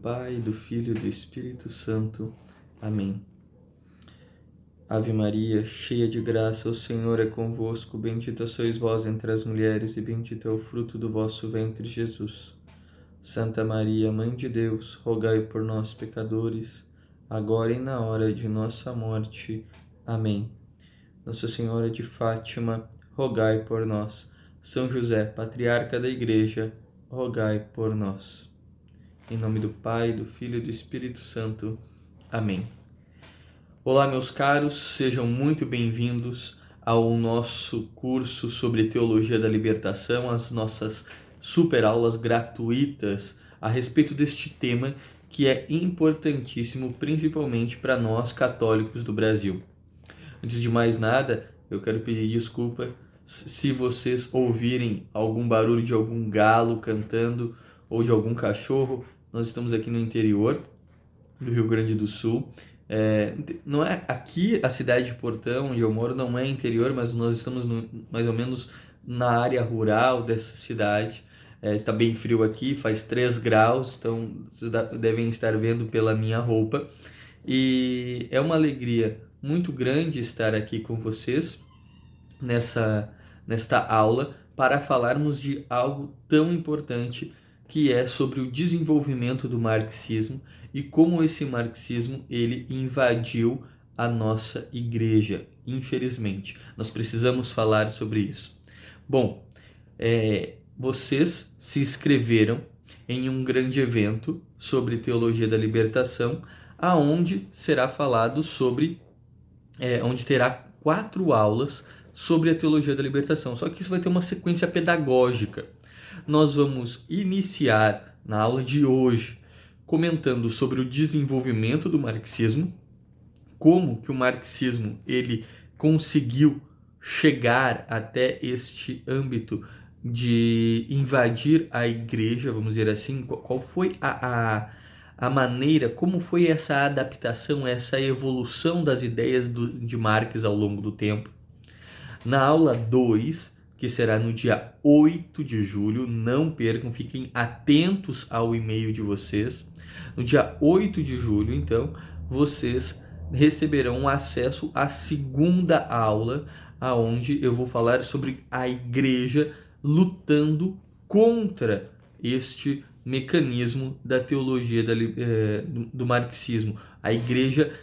Pai, do Filho e do Espírito Santo. Amém. Ave Maria, cheia de graça, o Senhor é convosco. Bendita sois vós entre as mulheres e bendito é o fruto do vosso ventre, Jesus. Santa Maria, Mãe de Deus, rogai por nós, pecadores, agora e na hora de nossa morte. Amém. Nossa Senhora de Fátima, rogai por nós. São José, patriarca da Igreja, rogai por nós. Em nome do Pai, do Filho e do Espírito Santo. Amém. Olá, meus caros, sejam muito bem-vindos ao nosso curso sobre Teologia da Libertação, as nossas super aulas gratuitas a respeito deste tema que é importantíssimo, principalmente para nós católicos do Brasil. Antes de mais nada, eu quero pedir desculpa se vocês ouvirem algum barulho de algum galo cantando ou de algum cachorro. Nós estamos aqui no interior do Rio Grande do Sul. Não é aqui a cidade de Portão, onde eu moro, não é interior, mas nós estamos mais ou menos na área rural dessa cidade. Está bem frio aqui, faz 3 graus, então vocês devem estar vendo pela minha roupa. E é uma alegria muito grande estar aqui com vocês nesta aula para falarmos de algo tão importante que é sobre o desenvolvimento do marxismo e como esse marxismo ele invadiu a nossa igreja, infelizmente. Nós precisamos falar sobre isso. Bom, vocês se inscreveram em um grande evento sobre teologia da libertação, aonde será falado sobre, onde terá 4 aulas sobre a teologia da libertação. Só que isso vai ter uma sequência pedagógica. Nós vamos iniciar na aula de hoje comentando sobre o desenvolvimento do marxismo, como que o marxismo ele conseguiu chegar até este âmbito de invadir a igreja, vamos dizer assim, qual foi a maneira, como foi essa adaptação, essa evolução das ideias de Marx ao longo do tempo. Na aula 2, que será no dia 8 de julho, não percam, fiquem atentos ao e-mail de vocês. No dia 8 de julho, então, vocês receberão acesso à segunda aula, aonde eu vou falar sobre a igreja lutando contra este mecanismo da teologia do marxismo. A igreja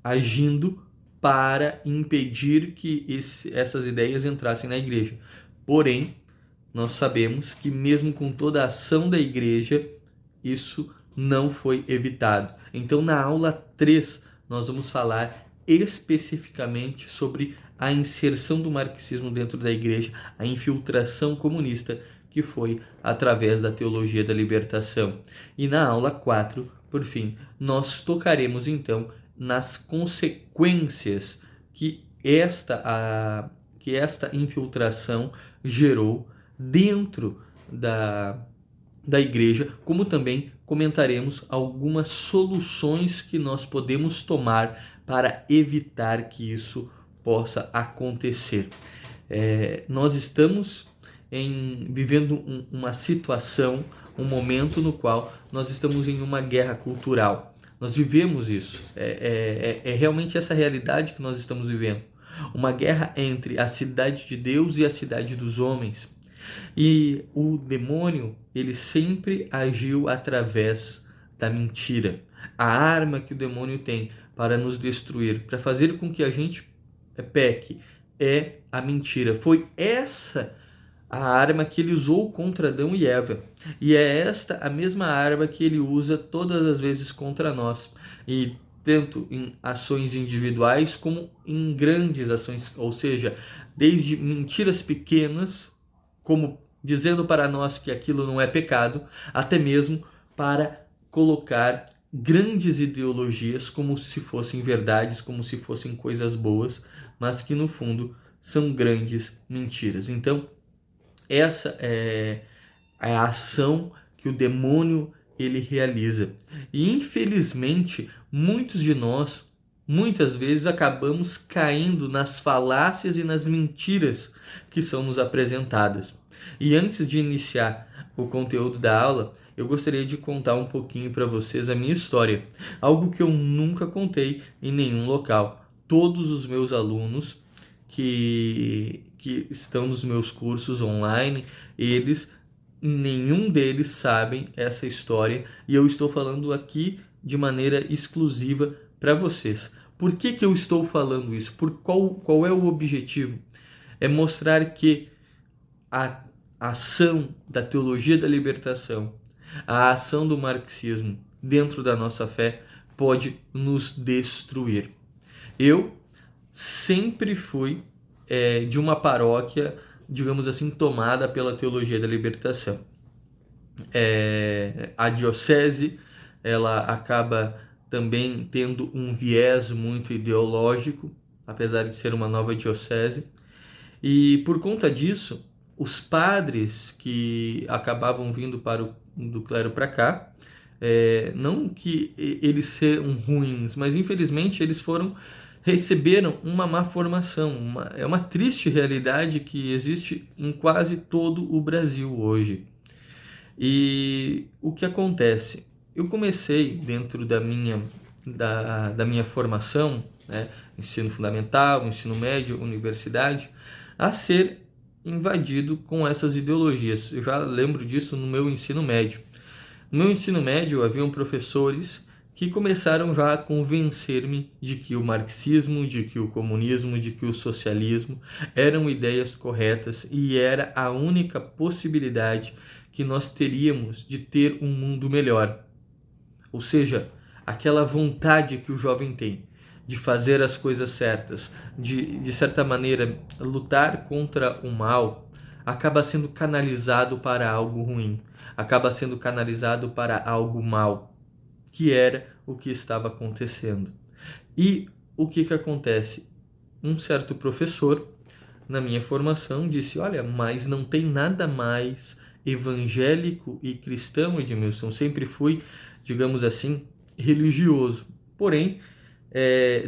agindo para impedir que essas ideias entrassem na igreja. Porém, nós sabemos que mesmo com toda a ação da igreja, isso não foi evitado. Então, na aula 3, nós vamos falar especificamente sobre a inserção do marxismo dentro da igreja, a infiltração comunista que foi através da teologia da libertação. E na aula 4, por fim, nós tocaremos então nas consequências que esta infiltração gerou dentro da igreja, como também comentaremos algumas soluções que nós podemos tomar para evitar que isso possa acontecer. Nós estamos vivendo uma situação, um momento no qual nós estamos em uma guerra cultural. Nós vivemos isso, realmente essa realidade que nós estamos vivendo. Uma guerra entre a cidade de Deus e a cidade dos homens. E o demônio, ele sempre agiu através da mentira. A arma que o demônio tem para nos destruir, para fazer com que a gente peque, é a mentira. Foi essa a arma que ele usou contra Adão e Eva. E é esta a mesma arma que ele usa todas as vezes contra nós. E tanto em ações individuais como em grandes ações, ou seja, desde mentiras pequenas, como dizendo para nós que aquilo não é pecado, até mesmo para colocar grandes ideologias como se fossem verdades, como se fossem coisas boas, mas que no fundo são grandes mentiras. Então, essa é a ação que o demônio ele realiza. E infelizmente, muitos de nós muitas vezes acabamos caindo nas falácias e nas mentiras que são nos apresentadas. E antes de iniciar o conteúdo da aula, eu gostaria de contar um pouquinho para vocês a minha história, algo que eu nunca contei em nenhum local. Todos os meus alunos que estão nos meus cursos online, nenhum deles sabem essa história e eu estou falando aqui de maneira exclusiva para vocês. Por que eu estou falando isso? Qual é o objetivo? É mostrar que a ação da teologia da libertação, a ação do marxismo dentro da nossa fé pode nos destruir. Eu sempre fui de uma paróquia, digamos assim, tomada pela teologia da libertação. A diocese, ela acaba também tendo um viés muito ideológico, apesar de ser uma nova diocese. E por conta disso, os padres que acabavam vindo do clero para cá, não que eles sejam ruins, mas infelizmente eles receberam uma má formação. É uma triste realidade que existe em quase todo o Brasil hoje. E o que acontece? Eu comecei dentro da minha formação, né, ensino fundamental, ensino médio, universidade, a ser invadido com essas ideologias. Eu já lembro disso no meu ensino médio. No meu ensino médio, haviam professores que começaram já a convencer-me de que o marxismo, de que o comunismo, de que o socialismo eram ideias corretas e era a única possibilidade que nós teríamos de ter um mundo melhor. Ou seja, aquela vontade que o jovem tem de fazer as coisas certas, de certa maneira, lutar contra o mal, acaba sendo canalizado para algo ruim, acaba sendo canalizado para algo mal, que era o que estava acontecendo. E o que acontece? Um certo professor, na minha formação, disse: olha, mas não tem nada mais evangélico e cristão, Edmilson. Sempre fui, digamos assim, religioso. Porém,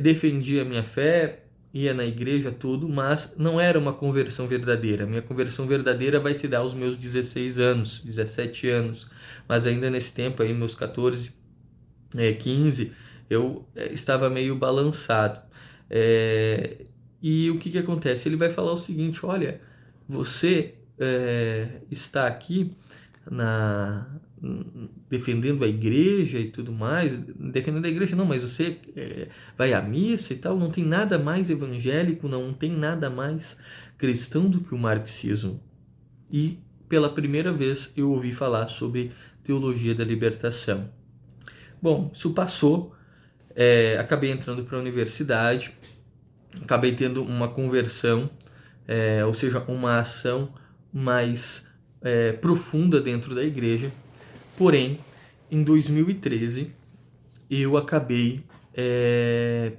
defendia a minha fé, ia na igreja, tudo, mas não era uma conversão verdadeira. Minha conversão verdadeira vai se dar aos meus 16 anos, 17 anos. Mas ainda nesse tempo aí, meus 14, 15, eu estava meio balançado. E o que acontece? Ele vai falar o seguinte: olha, você está aqui defendendo a igreja e tudo mais, defendendo a igreja não, mas você vai à missa e tal, não tem nada mais evangélico, não tem nada mais cristão do que o marxismo. E pela primeira vez eu ouvi falar sobre teologia da libertação. Bom, isso passou, acabei entrando para a universidade, acabei tendo uma conversão, ou seja, uma ação mais profunda dentro da igreja. Porém, em 2013, eu acabei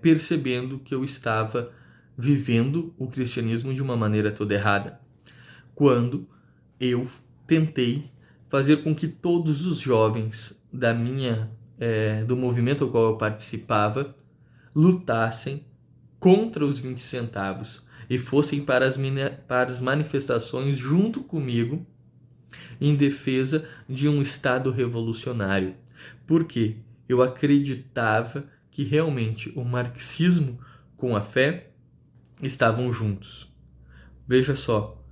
percebendo que eu estava vivendo o cristianismo de uma maneira toda errada. Quando eu tentei fazer com que todos os jovens do movimento ao qual eu participava lutassem contra os 20 centavos e fossem para as manifestações junto comigo em defesa de um Estado revolucionário. Porque eu acreditava que realmente o marxismo com a fé estavam juntos. Veja só,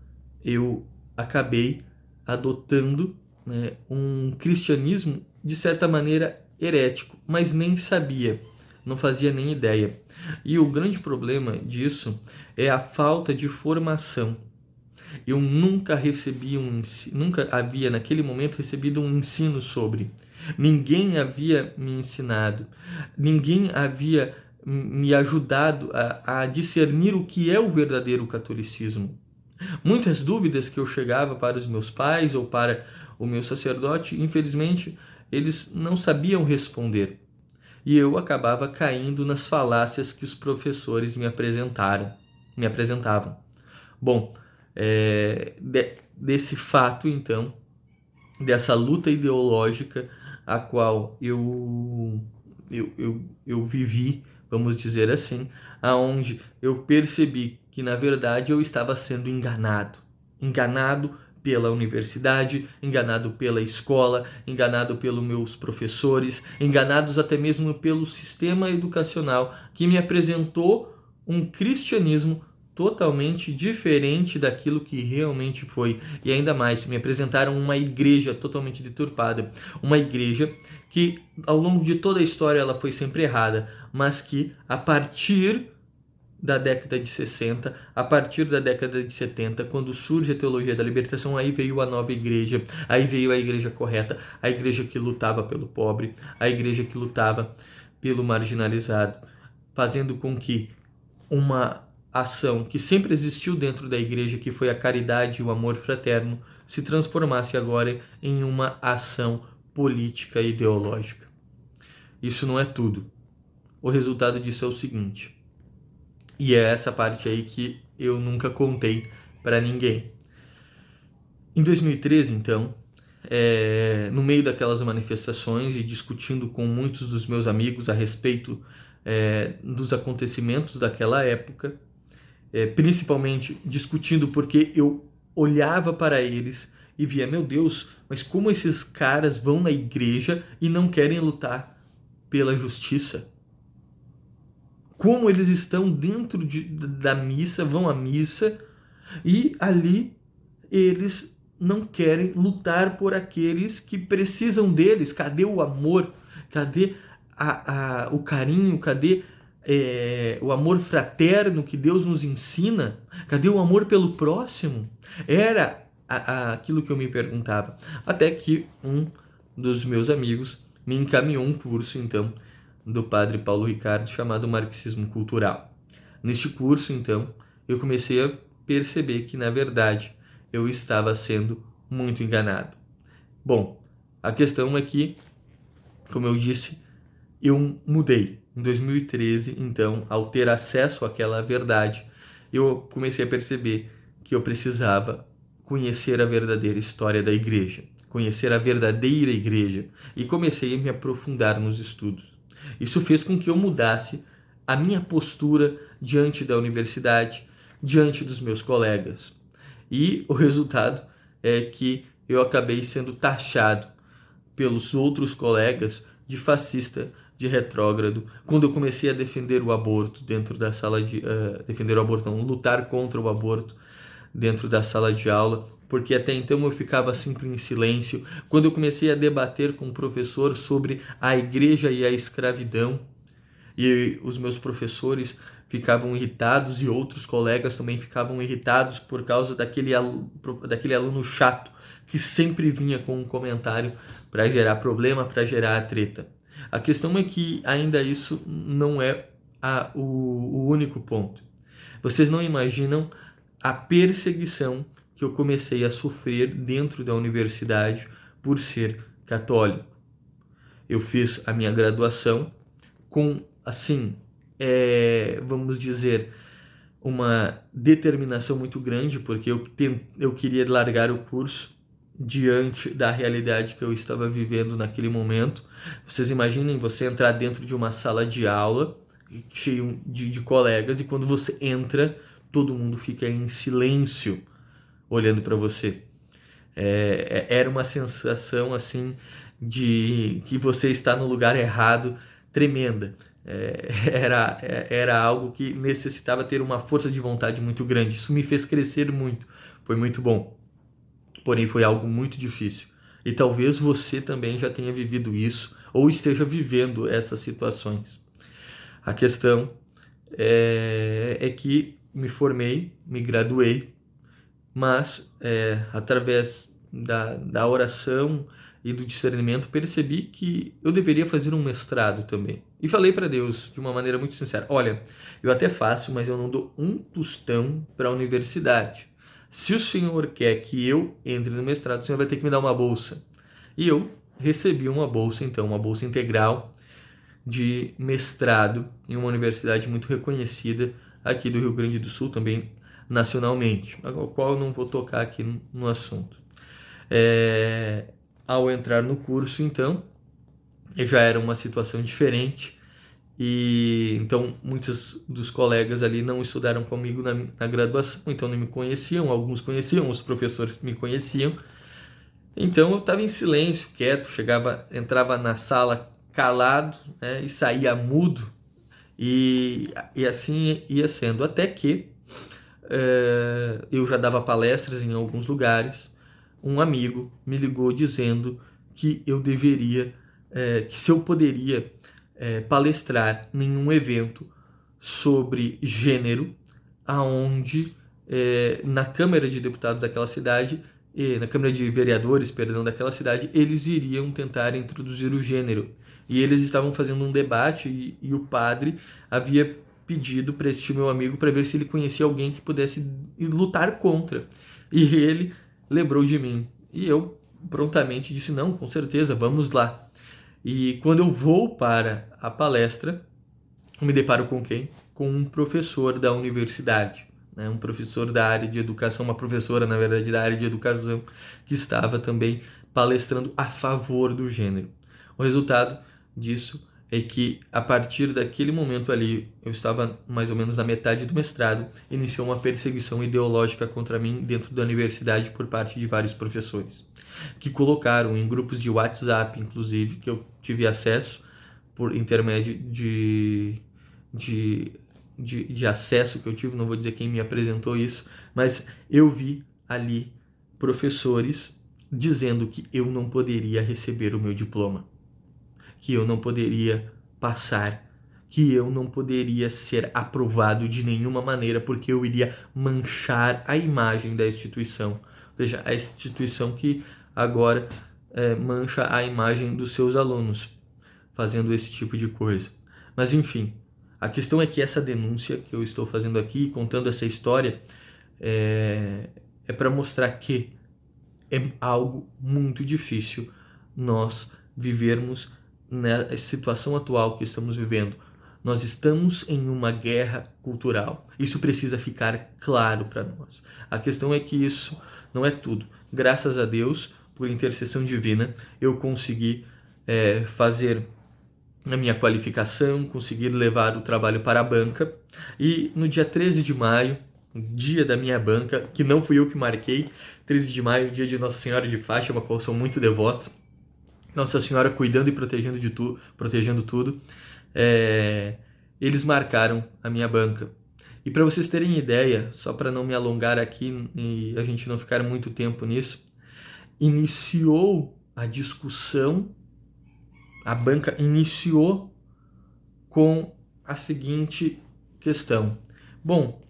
eu acabei adotando, né, um cristianismo de certa maneira herético, mas nem sabia, não fazia nem ideia. E o grande problema disso é a falta de formação. Eu nunca nunca havia naquele momento recebido um ensino sobre. Ninguém havia me ensinado, ninguém havia me ajudado a discernir o que é o verdadeiro catolicismo. Muitas dúvidas que eu chegava para os meus pais ou para o meu sacerdote, infelizmente, eles não sabiam responder. E eu acabava caindo nas falácias que os professores me apresentavam. Bom, desse fato, então, dessa luta ideológica a qual eu vivi vamos dizer assim, aonde eu percebi que na verdade eu estava sendo enganado pela universidade, enganado pela escola, enganado pelos meus professores, enganados até mesmo pelo sistema educacional que me apresentou um cristianismo totalmente diferente daquilo que realmente foi. E ainda mais, me apresentaram uma igreja totalmente deturpada, uma igreja que ao longo de toda a história ela foi sempre errada, mas que a partir da década de 60, a partir da década de 70, quando surge a teologia da libertação, aí veio a nova igreja, aí veio a igreja correta, a igreja que lutava pelo pobre, a igreja que lutava pelo marginalizado, fazendo com que uma ação que sempre existiu dentro da igreja, que foi a caridade e o amor fraterno, se transformasse agora em uma ação política e ideológica. Isso não é tudo. O resultado disso é o seguinte, e é essa parte aí que eu nunca contei para ninguém. Em 2013, então, no meio daquelas manifestações e discutindo com muitos dos meus amigos a respeito dos acontecimentos daquela época, principalmente discutindo porque eu olhava para eles e via, meu Deus, mas como esses caras vão na igreja e não querem lutar pela justiça? Como eles estão dentro da missa, vão à missa e ali eles não querem lutar por aqueles que precisam deles. Cadê o amor? Cadê o carinho? Cadê o amor fraterno que Deus nos ensina? Cadê o amor pelo próximo? Era aquilo que eu me perguntava. Até que um dos meus amigos me encaminhou um curso, então, do padre Paulo Ricardo, chamado Marxismo Cultural. Neste curso, então, eu comecei a perceber que, na verdade, eu estava sendo muito enganado. Bom, a questão é que, como eu disse, eu mudei. Em 2013, então, ao ter acesso àquela verdade, eu comecei a perceber que eu precisava conhecer a verdadeira história da igreja, conhecer a verdadeira igreja, e comecei a me aprofundar nos estudos. Isso fez com que eu mudasse a minha postura diante da universidade, diante dos meus colegas. E o resultado é que eu acabei sendo taxado pelos outros colegas de fascista, de retrógrado, quando eu comecei a defender o aborto dentro da sala de... defender o aborto não, lutar contra o aborto dentro da sala de aula, porque até então eu ficava sempre em silêncio. Quando eu comecei a debater com o professor sobre a igreja e a escravidão, e os meus professores ficavam irritados e outros colegas também ficavam irritados por causa daquele aluno chato que sempre vinha com um comentário para gerar problema, para gerar treta. A questão é que ainda isso não é o único ponto. Vocês não imaginam a perseguição que eu comecei a sofrer dentro da universidade por ser católico. Eu fiz a minha graduação com, assim, vamos dizer, uma determinação muito grande, porque eu queria largar o curso diante da realidade que eu estava vivendo naquele momento. Vocês imaginem você entrar dentro de uma sala de aula cheio de colegas, e quando você entra, todo mundo fica em silêncio olhando para você. Era uma sensação assim de que você está no lugar errado, tremenda. Era algo que necessitava ter uma força de vontade muito grande. Isso me fez crescer muito, foi muito bom. Porém, foi algo muito difícil. E talvez você também já tenha vivido isso ou esteja vivendo essas situações. A questão é que me formei, me graduei, mas através da oração e do discernimento percebi que eu deveria fazer um mestrado também. E falei para Deus de uma maneira muito sincera: olha, eu até faço, mas eu não dou um tostão para a universidade. Se o Senhor quer que eu entre no mestrado, o Senhor vai ter que me dar uma bolsa. E eu recebi uma bolsa, então, uma bolsa integral de mestrado em uma universidade muito reconhecida aqui do Rio Grande do Sul, também nacionalmente, ao qual eu não vou tocar aqui no assunto. Ao entrar no curso, então, já era uma situação diferente, E então muitos dos colegas ali não estudaram comigo na graduação, então não me conheciam, alguns conheciam, os professores me conheciam. Então eu estava em silêncio, quieto, entrava na sala calado, né, e saía mudo, e assim ia sendo, até que eu já dava palestras em alguns lugares. Um amigo me ligou dizendo que eu deveria, que se eu poderia palestrar em um evento sobre gênero, aonde na Câmara de Deputados daquela cidade, na Câmara de Vereadores, perdão, daquela cidade, eles iriam tentar introduzir o gênero. E eles estavam fazendo um debate e o padre havia pedido para este meu amigo para ver se ele conhecia alguém que pudesse lutar contra. E ele lembrou de mim. E eu prontamente disse: não, com certeza, vamos lá. E quando eu vou para a palestra, eu me deparo com quem? Com um professor da universidade, né? Um professor da área de educação, uma professora, na verdade, da área de educação, que estava também palestrando a favor do gênero. O resultado disso é que, a partir daquele momento ali, eu estava mais ou menos na metade do mestrado, iniciou uma perseguição ideológica contra mim dentro da universidade por parte de vários professores, que colocaram em grupos de WhatsApp, inclusive, que eu tive acesso por intermédio de acesso que eu tive, não vou dizer quem me apresentou isso, mas eu vi ali professores dizendo que eu não poderia receber o meu diploma, que eu não poderia passar, que eu não poderia ser aprovado de nenhuma maneira, porque eu iria manchar a imagem da instituição. Veja, a instituição que agora mancha a imagem dos seus alunos, fazendo esse tipo de coisa. Mas enfim, a questão é que essa denúncia que eu estou fazendo aqui, contando essa história, é para mostrar que é algo muito difícil nós vivermos na situação atual que estamos vivendo. Nós estamos em uma guerra cultural. Isso precisa ficar claro para nós. A questão é que isso não é tudo. Graças a Deus, por intercessão divina, eu consegui fazer a minha qualificação, conseguir levar o trabalho para a banca. E no dia 13 de maio, dia da minha banca, que não fui eu que marquei, 13 de maio, dia de Nossa Senhora de Fátima, a qual sou muito devoto, Nossa Senhora cuidando e protegendo tudo, eles marcaram a minha banca. E para vocês terem ideia, só para não me alongar aqui e a gente não ficar muito tempo nisso, iniciou a discussão, a banca iniciou com a seguinte questão. Bom,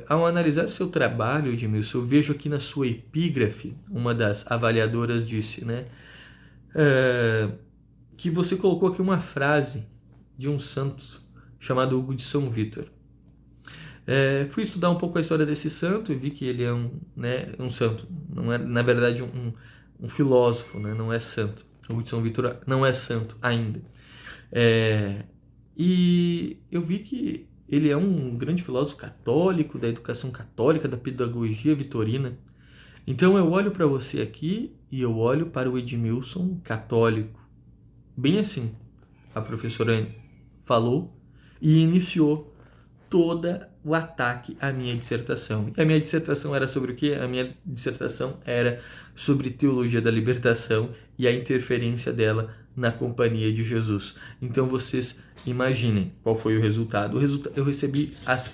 ao analisar o seu trabalho, Edmilson, eu vejo aqui na sua epígrafe, uma das avaliadoras disse, né, que você colocou aqui uma frase de um santo chamado Hugo de São Vítor. Fui estudar um pouco a história desse santo e vi que ele é um santo, não é, na verdade, um filósofo, né, não é santo. Hugo de São Vítor não é santo ainda. E eu vi que ele é um grande filósofo católico, da educação católica, da pedagogia vitorina. Então eu olho para você aqui e eu olho para o Edmilson católico. Bem assim, a professora falou e iniciou todo o ataque à minha dissertação. E a minha dissertação era sobre o quê? A minha dissertação era sobre teologia da libertação e a interferência dela na companhia de Jesus. Então vocês imaginem qual foi o resultado. Eu recebi as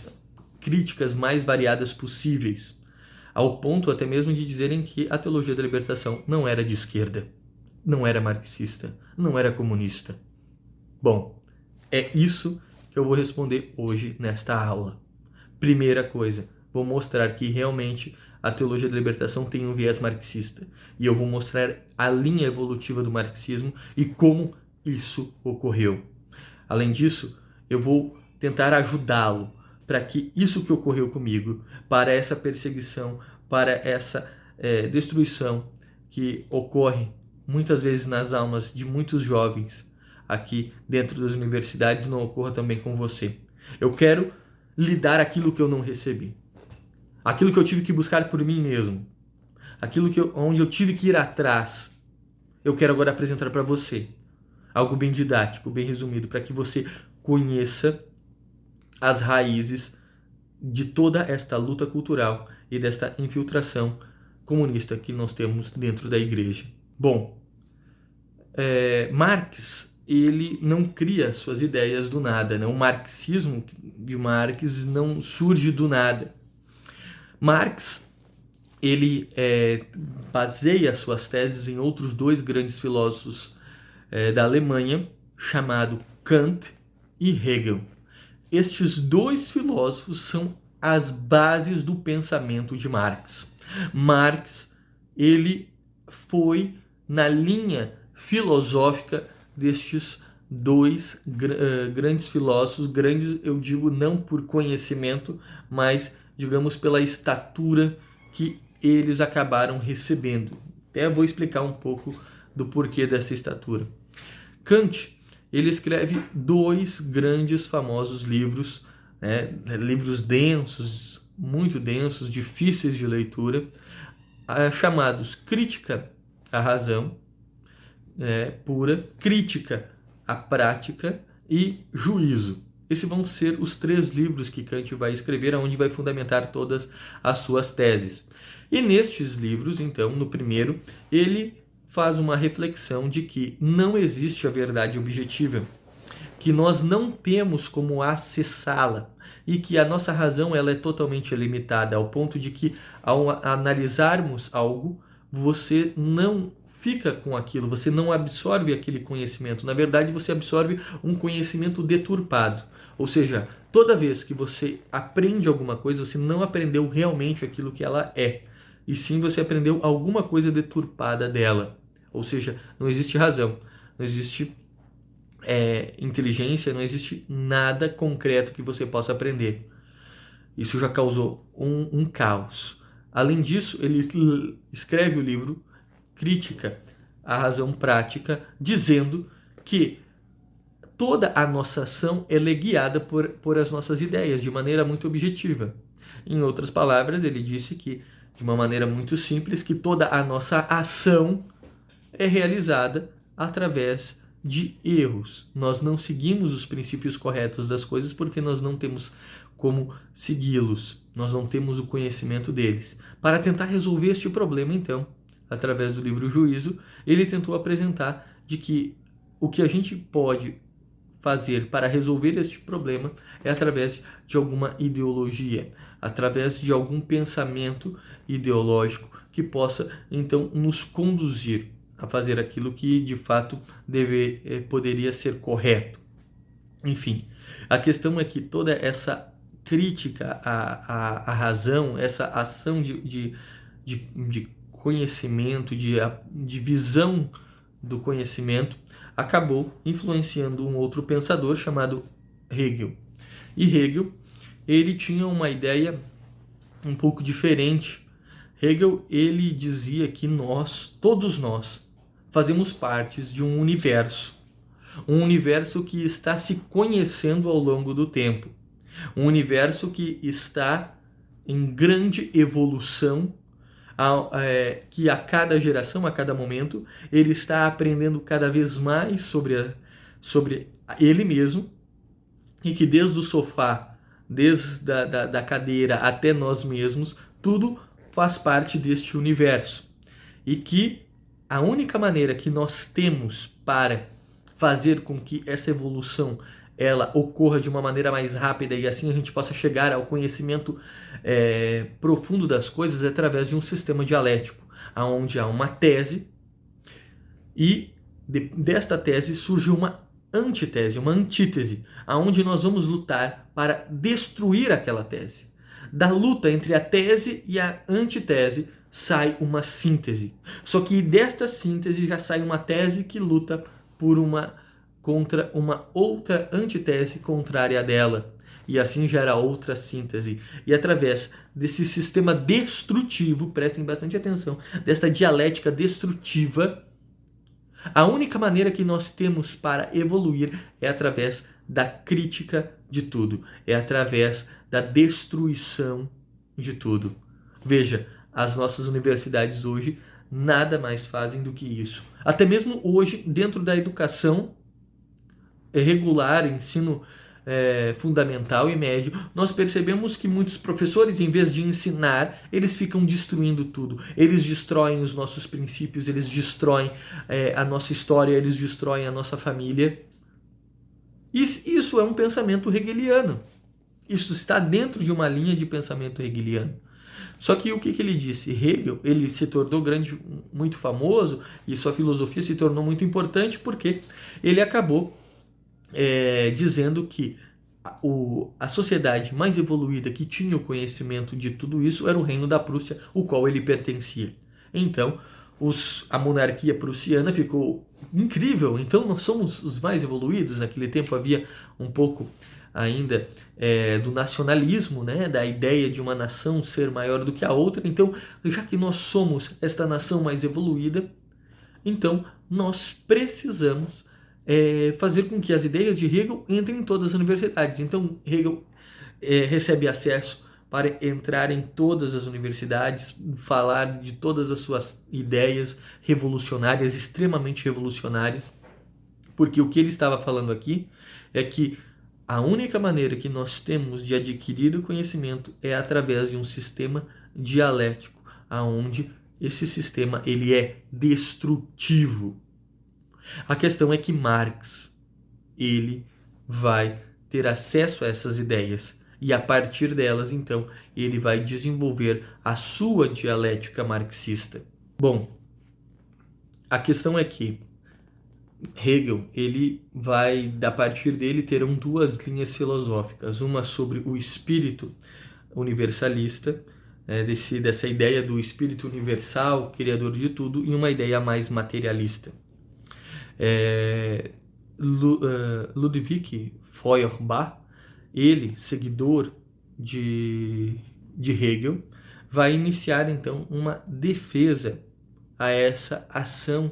críticas mais variadas possíveis, ao ponto até mesmo de dizerem que a teologia da libertação não era de esquerda, não era marxista, não era comunista. Bom, é isso que eu vou responder hoje nesta aula. Primeira coisa, vou mostrar que realmente a teologia da libertação tem um viés marxista. E eu vou mostrar a linha evolutiva do marxismo e como isso ocorreu. Além disso, eu vou tentar ajudá-lo para que isso que ocorreu comigo, para essa perseguição, para essa destruição que ocorre muitas vezes nas almas de muitos jovens aqui dentro das universidades, não ocorra também com você. Eu quero lhe dar aquilo que eu não recebi, aquilo que eu tive que buscar por mim mesmo, aquilo onde eu tive que ir atrás. Eu quero agora apresentar para você. algo bem didático, bem resumido, para que você conheça as raízes de toda esta luta cultural e desta infiltração comunista que nós temos dentro da igreja. Bom, Marx, ele não cria suas ideias do nada, né? O marxismo de Marx não surge do nada. Marx, ele baseia suas teses em outros dois grandes filósofos da Alemanha, chamado Kant e Hegel. Estes dois filósofos são as bases do pensamento de Marx. Marx, ele foi na linha filosófica destes dois grandes filósofos, grandes eu digo não por conhecimento, mas digamos pela estatura que eles acabaram recebendo. Até vou explicar um pouco do porquê dessa estatura. Kant, ele escreve dois grandes famosos livros, livros densos, muito densos, difíceis de leitura, chamados Crítica à Razão Pura, Crítica à Prática e Juízo. Esses vão ser os 3 livros que Kant vai escrever, onde vai fundamentar todas as suas teses. E nestes livros, então, no primeiro, ele faz uma reflexão de que não existe a verdade objetiva, que nós não temos como acessá-la e que a nossa razão ela é totalmente limitada, ao ponto de que, ao analisarmos algo, você não fica com aquilo, você não absorve aquele conhecimento. Na verdade, você absorve um conhecimento deturpado. Ou seja, toda vez que você aprende alguma coisa, você não aprendeu realmente aquilo que ela é. E sim, você aprendeu alguma coisa deturpada dela. Ou seja, não existe razão, não existe inteligência, não existe nada concreto que você possa aprender. Isso já causou um caos. Além disso, ele escreve o livro Crítica à Razão Prática, dizendo que toda a nossa ação é guiada por as nossas ideias, de maneira muito objetiva. Em outras palavras, ele disse que, de uma maneira muito simples, que toda a nossa ação é realizada através de erros. Nós não seguimos os princípios corretos das coisas porque nós não temos como segui-los, nós não temos o conhecimento deles. Para tentar resolver este problema, então, através do livro Juízo, ele tentou apresentar de que o que a gente pode fazer para resolver este problema é através de alguma ideologia, através de algum pensamento ideológico que possa, então, nos conduzir a fazer aquilo que, de fato, poderia ser correto. Enfim, a questão é que toda essa crítica à razão, essa ação de conhecimento, de visão do conhecimento, acabou influenciando um outro pensador chamado Hegel. E Hegel, ele tinha uma ideia um pouco diferente. Hegel, ele dizia que todos nós, fazemos parte de um universo que está se conhecendo ao longo do tempo, um universo que está em grande evolução, que a cada geração, a cada momento, ele está aprendendo cada vez mais sobre ele mesmo, e que desde o sofá, desde da cadeira até nós mesmos, tudo faz parte deste universo. E que a única maneira que nós temos para fazer com que essa evolução ela ocorra de uma maneira mais rápida e assim a gente possa chegar ao conhecimento profundo das coisas é através de um sistema dialético, onde há uma tese e desta tese surge uma antitese, uma antítese, aonde nós vamos lutar para destruir aquela tese. Da luta entre a tese e a antitese sai uma síntese. Só que desta síntese já sai uma tese que luta contra uma outra antitese contrária dela. E assim gera outra síntese. E através desse sistema destrutivo, prestem bastante atenção, desta dialética destrutiva, a única maneira que nós temos para evoluir é através da crítica de tudo. É através da destruição de tudo. Veja, as nossas universidades hoje nada mais fazem do que isso. Até mesmo hoje, dentro da educação, regular, ensino fundamental e médio, nós percebemos que muitos professores, em vez de ensinar, eles ficam destruindo tudo. Eles destroem os nossos princípios, eles destroem a nossa história, eles destroem a nossa família. Isso é um pensamento hegeliano. Isso está dentro de uma linha de pensamento hegeliano. Só que o que ele disse? Hegel, ele se tornou muito famoso e sua filosofia se tornou muito importante porque ele acabou dizendo que a sociedade mais evoluída que tinha o conhecimento de tudo isso era o Reino da Prússia, o qual ele pertencia. Então, a monarquia prussiana ficou incrível, então nós somos os mais evoluídos. Naquele tempo havia um pouco ainda do nacionalismo, né, da ideia de uma nação ser maior do que a outra. Então, já que nós somos esta nação mais evoluída, então nós precisamos fazer com que as ideias de Hegel entrem em todas as universidades. Então, Hegel recebe acesso para entrar em todas as universidades, falar de todas as suas ideias revolucionárias, extremamente revolucionárias, porque o que ele estava falando aqui é que a única maneira que nós temos de adquirir o conhecimento é através de um sistema dialético, aonde esse sistema ele é destrutivo. A questão é que Marx ele vai ter acesso a essas ideias e a partir delas, então, ele vai desenvolver a sua dialética marxista. Bom, a questão é que Hegel, ele vai, a partir dele, terão duas linhas filosóficas. Uma sobre o espírito universalista, dessa ideia do espírito universal, criador de tudo, e uma ideia mais materialista. Ludwig Feuerbach, ele, seguidor de Hegel, vai iniciar então uma defesa a essa ação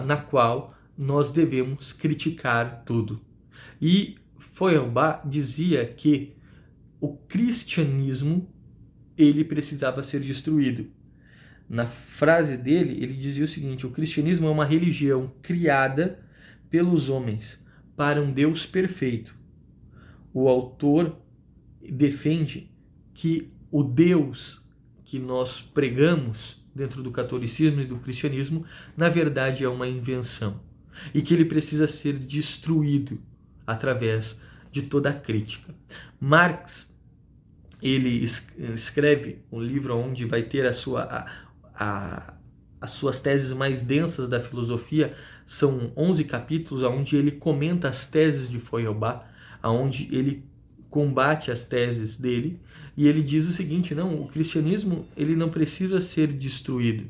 na qual nós devemos criticar tudo. E Feuerbach dizia que o cristianismo ele precisava ser destruído. Na frase dele, ele dizia o seguinte: o cristianismo é uma religião criada pelos homens para um Deus perfeito. O autor defende que o Deus que nós pregamos dentro do catolicismo e do cristianismo, na verdade é uma invenção e que ele precisa ser destruído através de toda a crítica. Marx, ele escreve um livro onde vai ter as suas teses mais densas da filosofia. São 11 capítulos onde ele comenta as teses de Feuerbach, onde ele combate as teses dele, e ele diz o seguinte: não, o cristianismo ele não precisa ser destruído,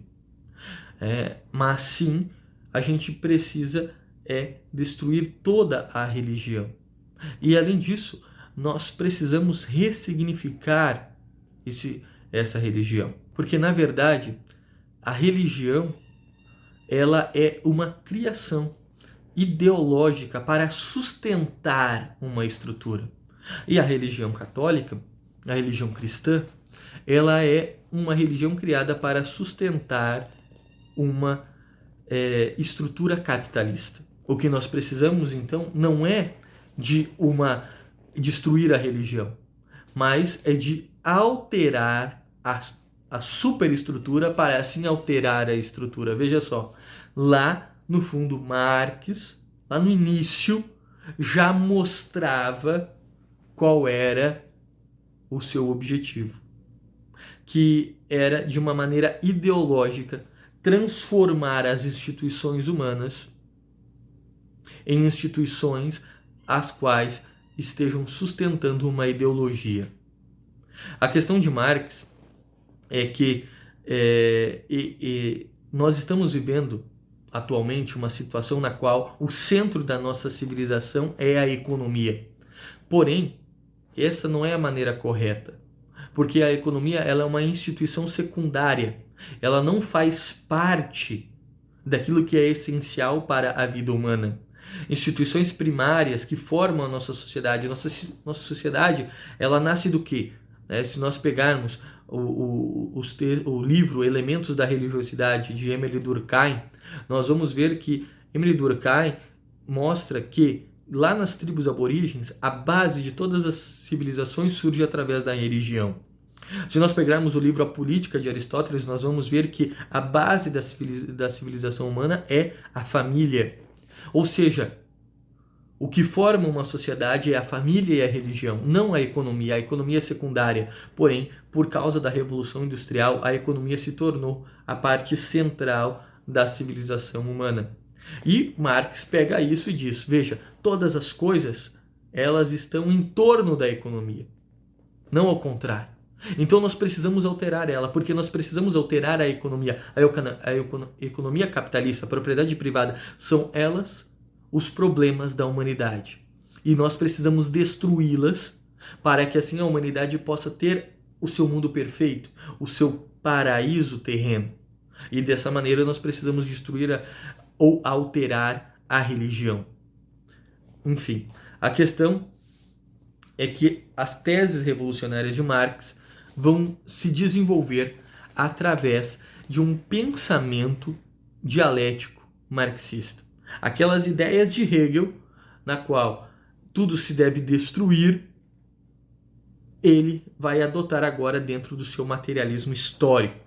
mas sim a gente precisa destruir toda a religião. E além disso, nós precisamos ressignificar essa religião, porque na verdade a religião ela é uma criação ideológica para sustentar uma estrutura. E a religião católica, a religião cristã, ela é uma religião criada para sustentar uma estrutura capitalista. O que nós precisamos, então, não é de destruir a religião, mas é de alterar a superestrutura para assim alterar a estrutura. Veja só, lá no fundo Marx, lá no início, já mostrava qual era o seu objetivo, que era, de uma maneira ideológica, transformar as instituições humanas em instituições as quais estejam sustentando uma ideologia. A questão de Marx é que nós estamos vivendo atualmente uma situação na qual o centro da nossa civilização é a economia. Porém, essa não é a maneira correta, porque a economia ela é uma instituição secundária, ela não faz parte daquilo que é essencial para a vida humana. Instituições primárias que formam a nossa sociedade, nossa sociedade, ela nasce do quê? Se nós pegarmos o livro Elementos da Religiosidade, de Émile Durkheim, nós vamos ver que Émile Durkheim mostra que lá nas tribos aborígenes, a base de todas as civilizações surge através da religião. Se nós pegarmos o livro A Política de Aristóteles, nós vamos ver que a base da civilização humana é a família. Ou seja, o que forma uma sociedade é a família e a religião, não a economia. A economia é secundária. Porém, por causa da Revolução Industrial, a economia se tornou a parte central da civilização humana. E Marx pega isso e diz, veja, todas as coisas, elas estão em torno da economia, não ao contrário. Então nós precisamos alterar ela, porque nós precisamos alterar a economia. A economia capitalista, a propriedade privada, são elas os problemas da humanidade. E nós precisamos destruí-las para que assim a humanidade possa ter o seu mundo perfeito, o seu paraíso terreno. E dessa maneira nós precisamos destruir ou alterar a religião. Enfim, a questão é que as teses revolucionárias de Marx vão se desenvolver através de um pensamento dialético marxista. Aquelas ideias de Hegel, na qual tudo se deve destruir, ele vai adotar agora dentro do seu materialismo histórico.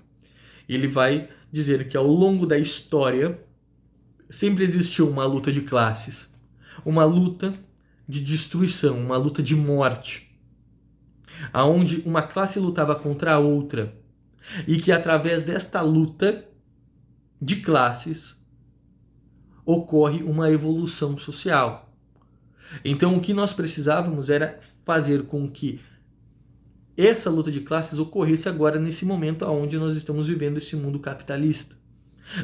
Ele vai dizer que ao longo da história sempre existiu uma luta de classes, uma luta de destruição, uma luta de morte, aonde uma classe lutava contra a outra, e que através desta luta de classes ocorre uma evolução social. Então o que nós precisávamos era fazer com que essa luta de classes ocorresse agora nesse momento onde nós estamos vivendo esse mundo capitalista.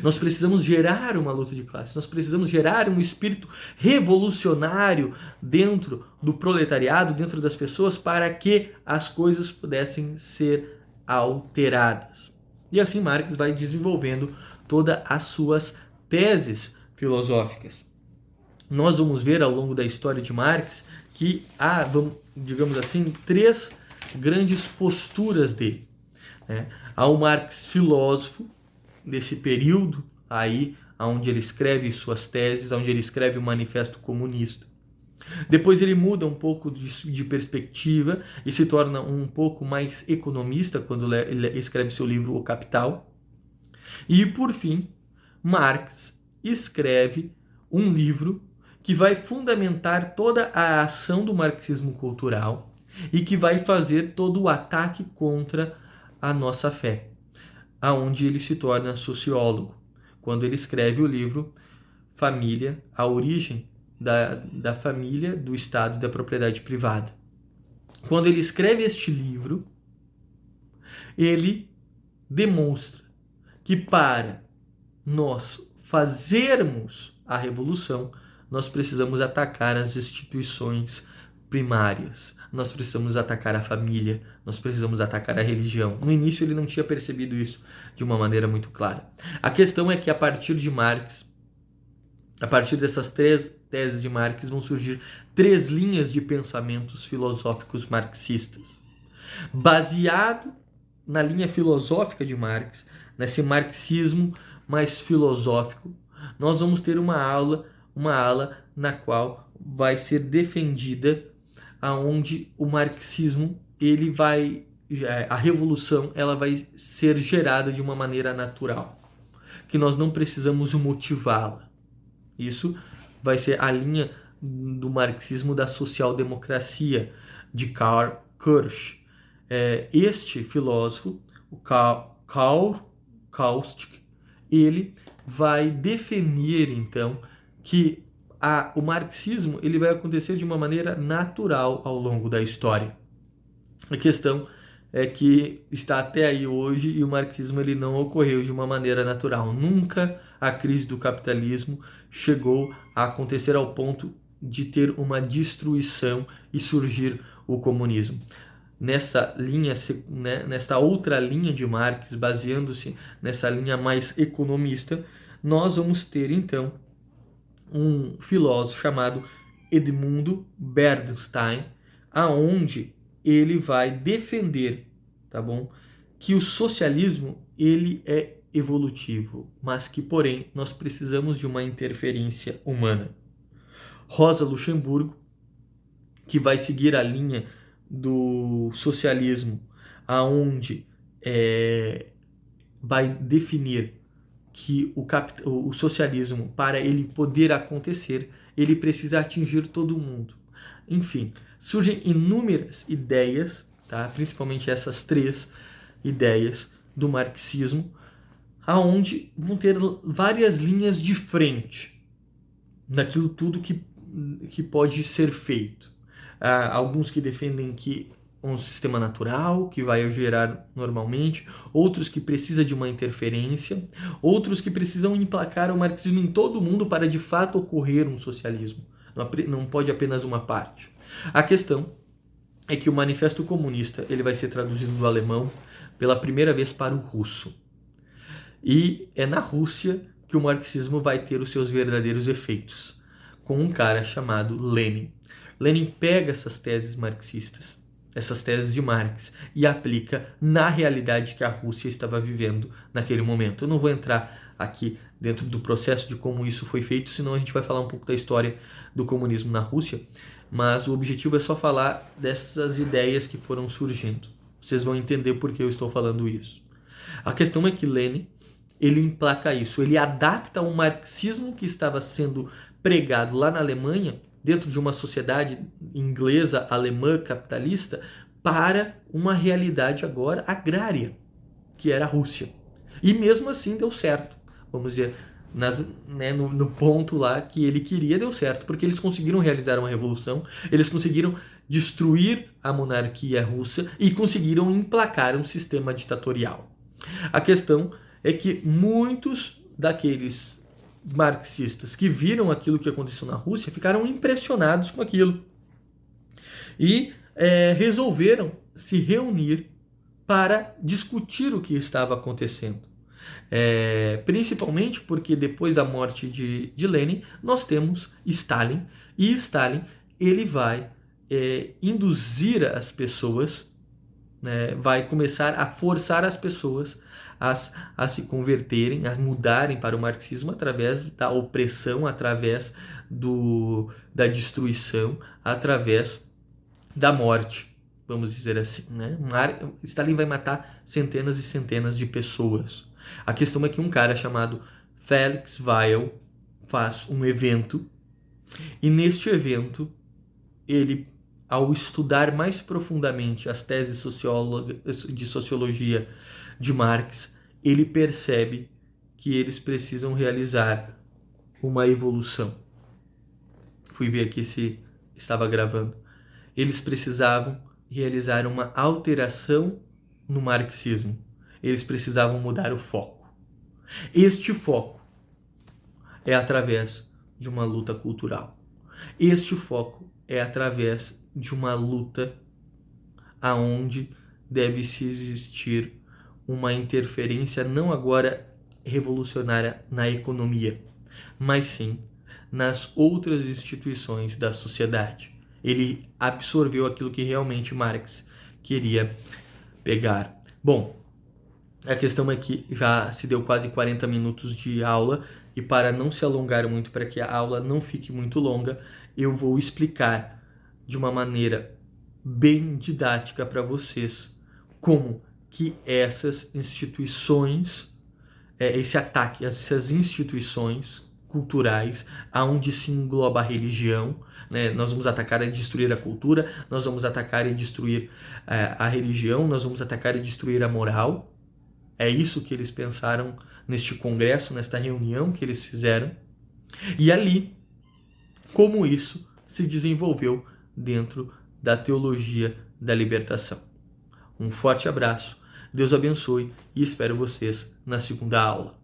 Nós precisamos gerar uma luta de classes, nós precisamos gerar um espírito revolucionário dentro do proletariado, dentro das pessoas, para que as coisas pudessem ser alteradas. E assim Marx vai desenvolvendo todas as suas teses filosóficas. Nós vamos ver ao longo da história de Marx que há, digamos assim, três grandes posturas dele. Há o Marx filósofo, desse período aí, onde ele escreve suas teses, onde ele escreve o Manifesto Comunista. Depois ele muda um pouco de perspectiva e se torna um pouco mais economista quando ele escreve seu livro O Capital. E, por fim, Marx escreve um livro que vai fundamentar toda a ação do marxismo cultural e que vai fazer todo o ataque contra a nossa fé, aonde ele se torna sociólogo, quando ele escreve o livro Família, a origem da família, do Estado e da propriedade privada. Quando ele escreve este livro, ele demonstra que para nós fazermos a revolução, nós precisamos atacar as instituições primárias, nós precisamos atacar a família, nós precisamos atacar a religião. No início ele não tinha percebido isso de uma maneira muito clara. A questão é que a partir de Marx, a partir dessas três teses de Marx, vão surgir três linhas de pensamentos filosóficos marxistas. Baseado na linha filosófica de Marx, nesse marxismo mais filosófico, nós vamos ter uma ala na qual vai ser defendida aonde o marxismo, a revolução, ela vai ser gerada de uma maneira natural, que nós não precisamos motivá-la. Isso vai ser a linha do marxismo da social-democracia, de Karl Kirsch. Este filósofo, o Karl Kautsky, ele vai definir, então, que o marxismo ele vai acontecer de uma maneira natural ao longo da história. A questão é que está até aí hoje e o marxismo ele não ocorreu de uma maneira natural. Nunca a crise do capitalismo chegou a acontecer ao ponto de ter uma destruição e surgir o comunismo. Nessa linha, nessa outra linha de Marx, baseando-se nessa linha mais economista, nós vamos ter então um filósofo chamado Edmundo Bernstein, aonde ele vai defender, tá bom, que o socialismo ele é evolutivo, mas que porém nós precisamos de uma interferência humana. Rosa Luxemburgo, que vai seguir a linha do socialismo, aonde vai definir que o socialismo, para ele poder acontecer, ele precisa atingir todo mundo. Enfim, surgem inúmeras ideias, tá? Principalmente essas 3 ideias do marxismo, aonde vão ter várias linhas de frente daquilo tudo que pode ser feito. Alguns que defendem que um sistema natural que vai gerar normalmente, outros que precisam de uma interferência, outros que precisam emplacar o marxismo em todo o mundo para de fato ocorrer um socialismo. Não pode apenas uma parte. A questão é que o Manifesto Comunista ele vai ser traduzido do alemão pela primeira vez para o russo. E é na Rússia que o marxismo vai ter os seus verdadeiros efeitos, com um cara chamado Lenin. Lenin pega essas teses marxistas, essas teses de Marx, e aplica na realidade que a Rússia estava vivendo naquele momento. Eu não vou entrar aqui dentro do processo de como isso foi feito, senão a gente vai falar um pouco da história do comunismo na Rússia, mas o objetivo é só falar dessas ideias que foram surgindo. Vocês vão entender por que eu estou falando isso. A questão é que Lenin, ele emplaca isso, ele adapta o marxismo que estava sendo pregado lá na Alemanha, dentro de uma sociedade inglesa, alemã, capitalista, para uma realidade agora agrária, que era a Rússia. E mesmo assim deu certo, vamos dizer, no ponto lá que ele queria, deu certo, porque eles conseguiram realizar uma revolução, eles conseguiram destruir a monarquia russa e conseguiram emplacar um sistema ditatorial. A questão é que muitos daqueles marxistas que viram aquilo que aconteceu na Rússia ficaram impressionados com aquilo e resolveram se reunir para discutir o que estava acontecendo. Principalmente porque depois da morte de Lenin nós temos Stalin, e Stalin ele vai induzir as pessoas, vai começar a forçar as pessoas a se converterem, a mudarem para o marxismo através da opressão, através da destruição, através da morte, vamos dizer assim. Stalin vai matar centenas e centenas de pessoas. A questão é que um cara chamado Felix Weil faz um evento, e neste evento, ele, ao estudar mais profundamente as teses de sociologia de Marx, ele percebe que eles precisam realizar uma evolução. Fui ver aqui se estava gravando. Eles precisavam realizar uma alteração no marxismo. Eles precisavam mudar o foco. Este foco é através de uma luta cultural. Este foco é através de uma luta aonde deve-se existir uma interferência não agora revolucionária na economia, mas sim nas outras instituições da sociedade. Ele absorveu aquilo que realmente Marx queria pegar. Bom, a questão é que já se deu quase 40 minutos de aula, e para não se alongar muito, para que a aula não fique muito longa, eu vou explicar de uma maneira bem didática para vocês como que essas instituições, esse ataque a essas instituições culturais, aonde se engloba a religião, nós vamos atacar e destruir a cultura, nós vamos atacar e destruir a religião, nós vamos atacar e destruir a moral. É isso que eles pensaram neste congresso, nesta reunião que eles fizeram. E ali, como isso se desenvolveu dentro da teologia da libertação. Um forte abraço, Deus abençoe e espero vocês na segunda aula.